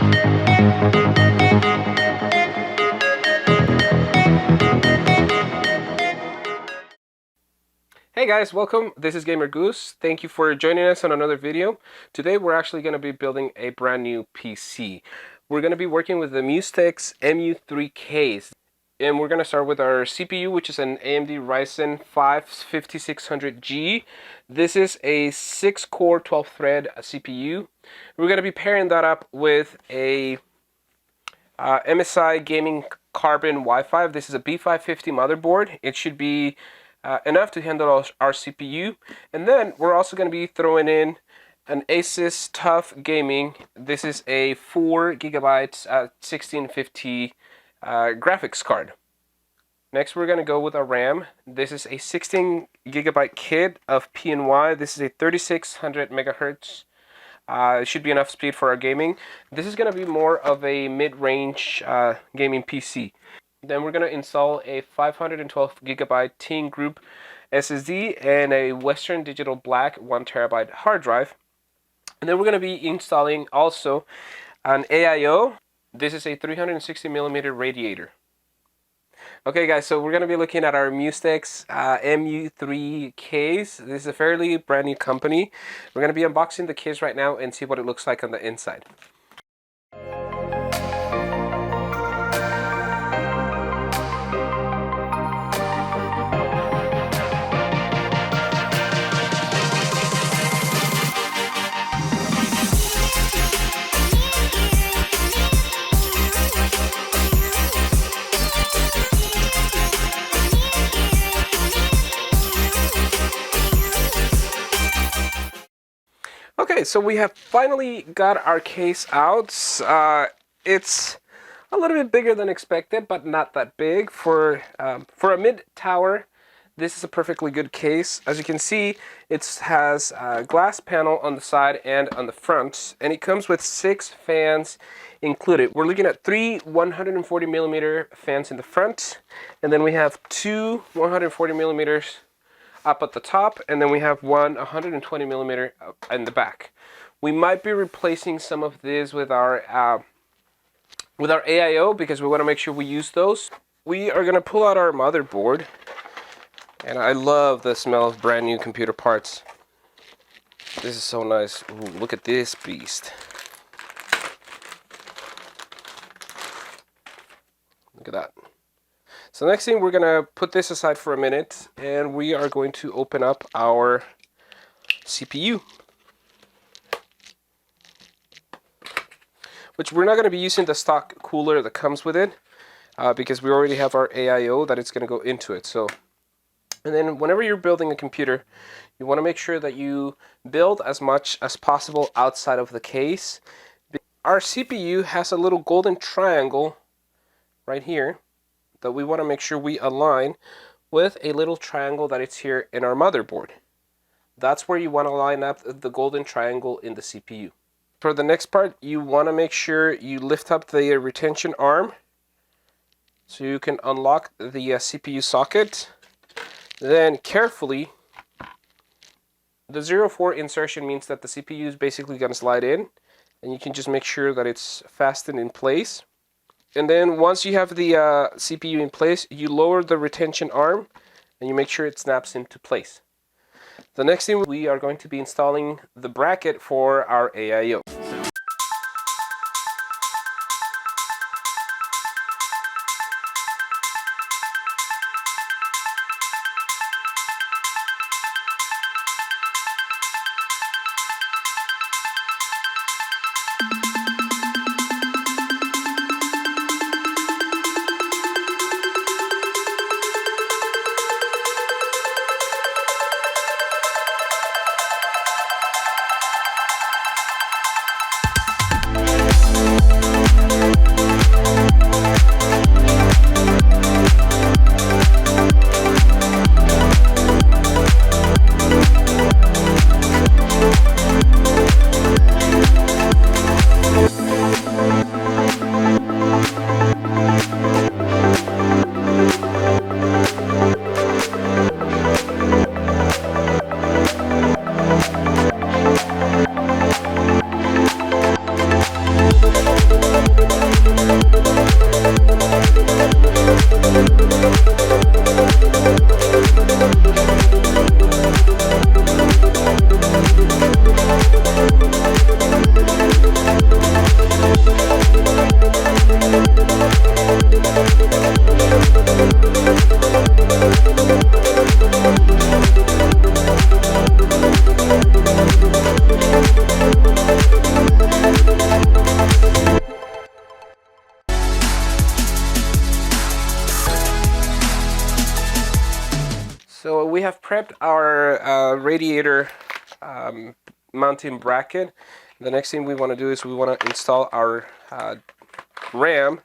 Hey guys, welcome. This is Gamer Goose. Thank you for joining us on another video. Today we're actually going to be building a brand new PC. We're going to be working with the Mustix MU3Ks. And we're going to start with our CPU, which is an AMD Ryzen 5 5600G. This is a 6-core 12-thread CPU. We're going to be pairing that up with a MSI Gaming Carbon Wi-Fi. This is a B550 motherboard. It should be enough to handle our CPU. And then we're also going to be throwing in an ASUS Tuf Gaming. This is a 4 gigabytes 1650 graphics card. Next we're going to go with our RAM. This is a 16 gigabyte kit of PNY. This is a 3600 megahertz. It should be enough speed for our gaming. This is going to be more of a mid-range gaming PC. Then we're going to install a 512 gigabyte Teen Group SSD and a Western Digital Black 1 terabyte hard drive. And then we're going to be installing also an AIO. This is a 360 millimeter radiator. Okay guys, so we're going to be looking at our Mustix MU3Ks. This is a fairly brand new company. We're going to be unboxing the case right now and see what it looks like on the inside. Okay, so we have finally got our case out. It's a little bit bigger than expected, but not that big. For a mid-tower, this is a perfectly good case. As you can see, it has a glass panel on the side and on the front, and it comes with 6 fans included. We're looking at 3 140 millimeter fans in the front, and then we have 2 140 millimeters up at the top, and then we have one 120 millimeter in the back. We might be replacing some of this with our AIO because we want to make sure we use those. We are going to pull out our motherboard, and I love the smell of brand new computer parts. This is so nice. Ooh, look at this beast. Look at that. So next thing, we're going to put this aside for a minute, and we are going to open up our CPU. Which we're not going to be using the stock cooler that comes with it, because we already have our AIO that it's going to go into it. So, and then whenever you're building a computer, you want to make sure that you build as much as possible outside of the case. Our CPU has a little golden triangle right here that we want to make sure we align with a little triangle that is here in our motherboard. That's where you want to line up the golden triangle in the CPU. For the next part, you want to make sure you lift up the retention arm so you can unlock the CPU socket. Then carefully, the 0-4 insertion means that the CPU is basically going to slide in, and you can just make sure that it's fastened in place. And then once you have the CPU in place, you lower the retention arm and you make sure it snaps into place. The next thing, we are going to be installing the bracket for our AIO. have prepped our radiator mounting bracket. The next thing we want to do is we want to install our RAM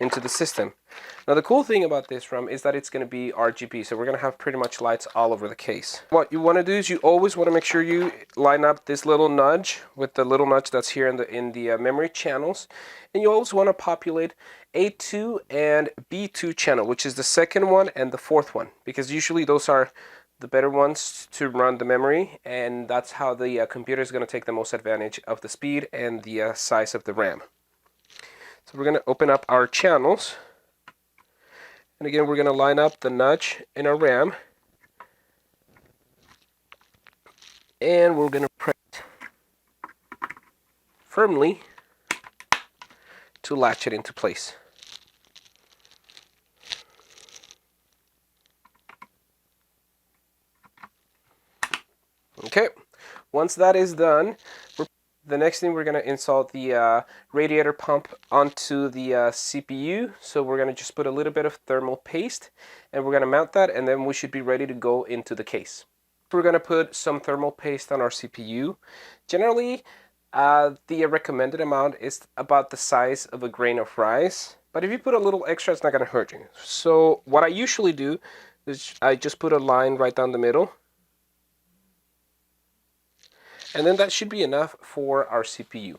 into the system. Now the cool thing about this RAM is that it's going to be RGB, so we're going to have pretty much lights all over the case. What you want to do is you always want to make sure you line up this little nudge with the little nudge that's here in the memory channels, and you always want to populate A2 and B2 channel, which is the second one and the fourth one, because usually those are the better ones to run the memory, and that's how the computer is going to take the most advantage of the speed and the size of the RAM. So we're going to open up our channels. And again, we're going to line up the nudge in our RAM. And we're going to press firmly to latch it into place. Okay, once that is done, the next thing we're going to install the radiator pump onto the CPU. So we're going to just put a little bit of thermal paste and we're going to mount that, and then we should be ready to go into the case. We're going to put some thermal paste on our CPU. Generally, the recommended amount is about the size of a grain of rice, but if you put a little extra, it's not going to hurt you. So what I usually do is I just put a line right down the middle. And then that should be enough for our CPU.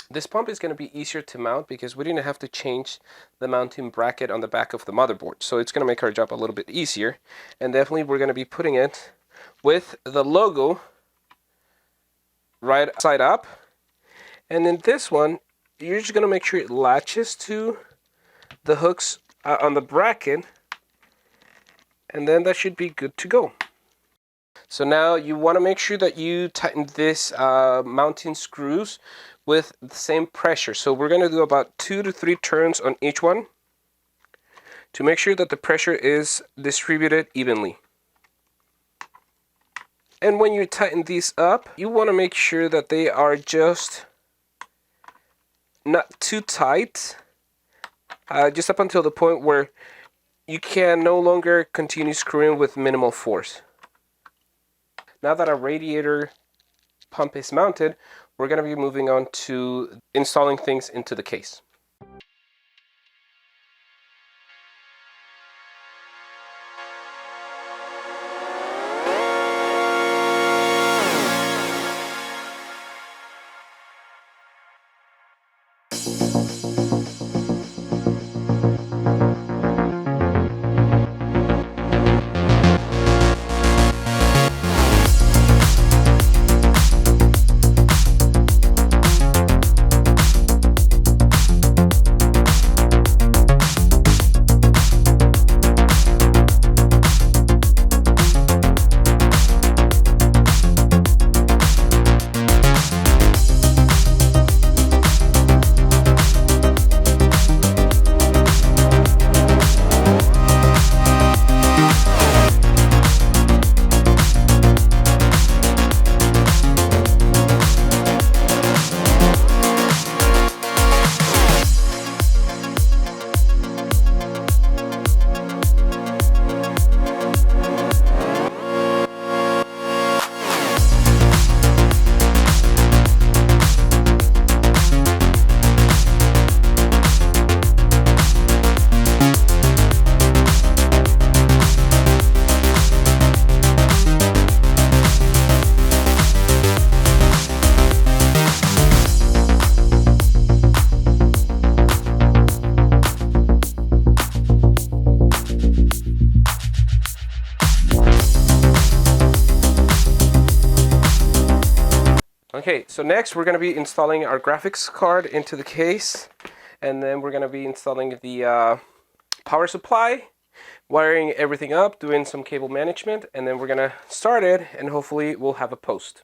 This pump is going to be easier to mount because we didn't have to change the mounting bracket on the back of the motherboard. So it's going to make our job a little bit easier. And definitely we're going to be putting it with the logo right side up. And in this one, you're just going to make sure it latches to the hooks on the bracket. And then that should be good to go. So now you want to make sure that you tighten this mounting screws with the same pressure. So we're going to do about 2 to 3 turns on each one to make sure that the pressure is distributed evenly. And when you tighten these up, you want to make sure that they are just not too tight, just up until the point where you can no longer continue screwing with minimal force. Now that our radiator pump is mounted, we're going to be moving on to installing things into the case. Okay, so next we're going to be installing our graphics card into the case, and then we're going to be installing the power supply, wiring everything up, doing some cable management, and then we're going to start it, and hopefully we'll have a post.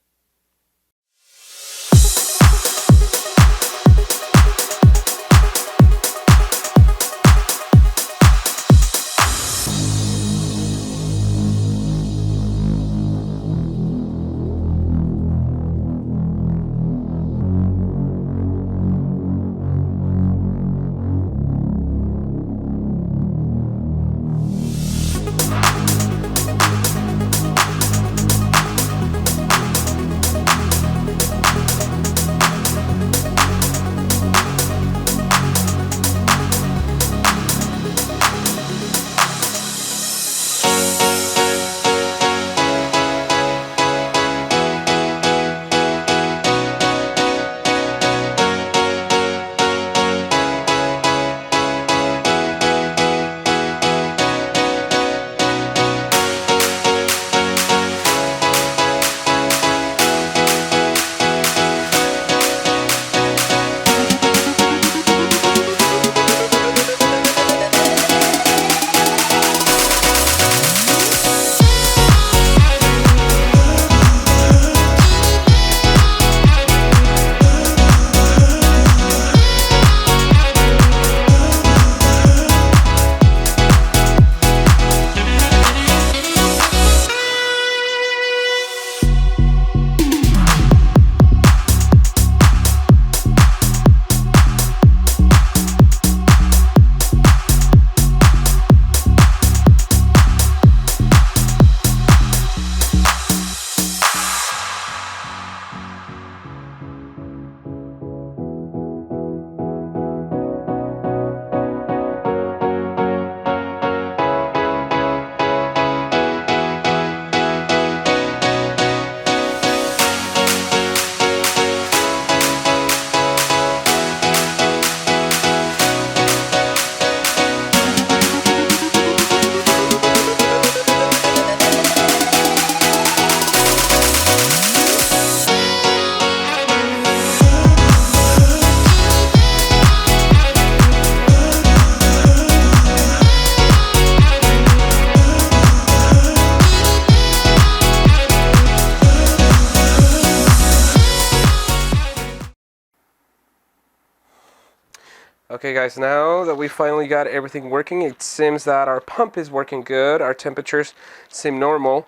Okay guys, now that we finally got everything working, it seems that our pump is working good, our temperatures seem normal.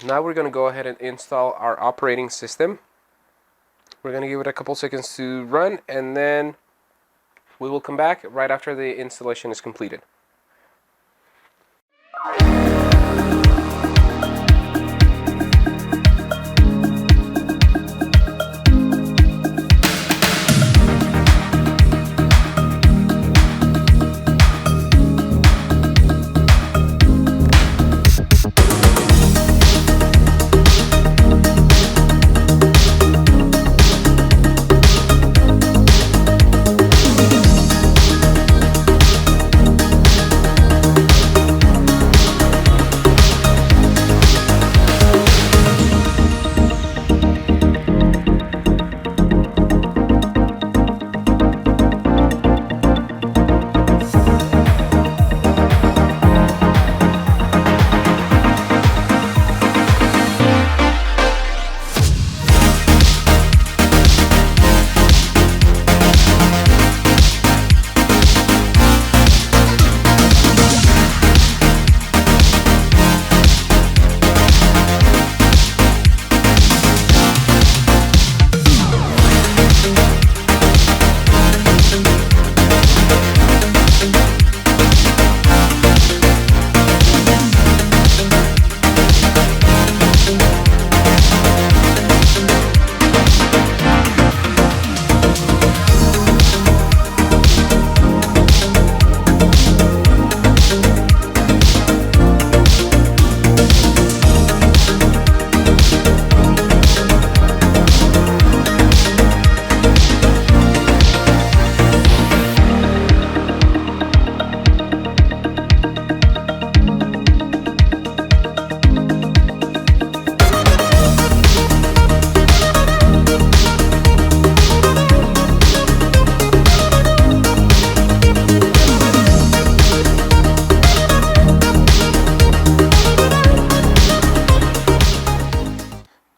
Now we're going to go ahead and install our operating system. We're going to give it a couple seconds to run, and then we will come back right after the installation is completed.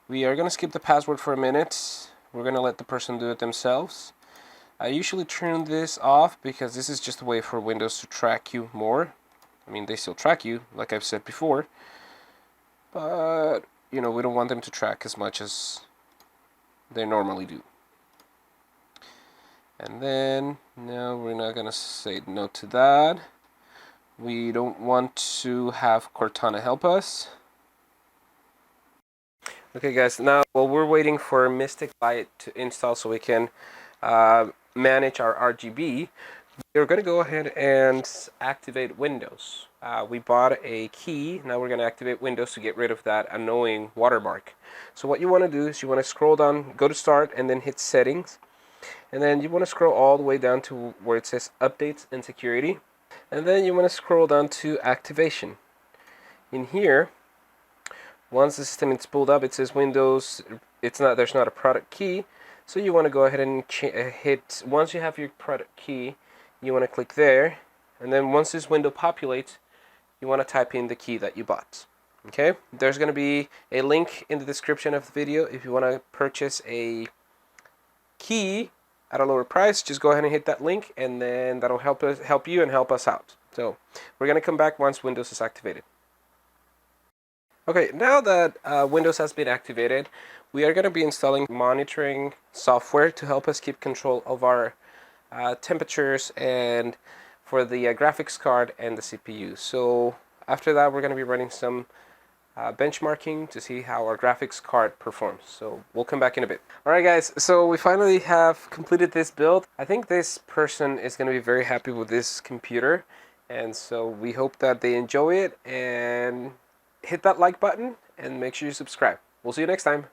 We are going to skip the password for a minute. We're going to let the person do it themselves. I usually turn this off because this is just a way for Windows to track you more. I mean, they still track you, like I've said before, but you know, we don't want them to track as much as they normally do. And then, no, we're not going to say no to that. We don't want to have Cortana help us. Okay guys, now while we're waiting for Mystic Light to install so we can manage our RGB, we're going to go ahead and activate Windows. We bought a key, now we're going to activate Windows to get rid of that annoying watermark. So what you want to do is you want to scroll down, go to Start, and then hit Settings. And then you want to scroll all the way down to where it says Updates and Security. And then you want to scroll down to Activation. In here, once the system is pulled up, it says Windows, there's not a product key, so you want to go ahead and hit, once you have your product key, you want to click there, and then once this window populates, you want to type in the key that you bought. Okay, there's going to be a link in the description of the video if you want to purchase a key at a lower price. Just go ahead and hit that link, and then that'll help you and help us out. So we're going to come back once Windows is activated. Okay, now that Windows has been activated, we are going to be installing monitoring software to help us keep control of our temperatures and for the graphics card and the CPU. So after that, we're going to be running some benchmarking to see how our graphics card performs. So we'll come back in a bit. Alright guys, so we finally have completed this build. I think this person is going to be very happy with this computer, and so we hope that they enjoy it, and hit that like button and make sure you subscribe. We'll see you next time.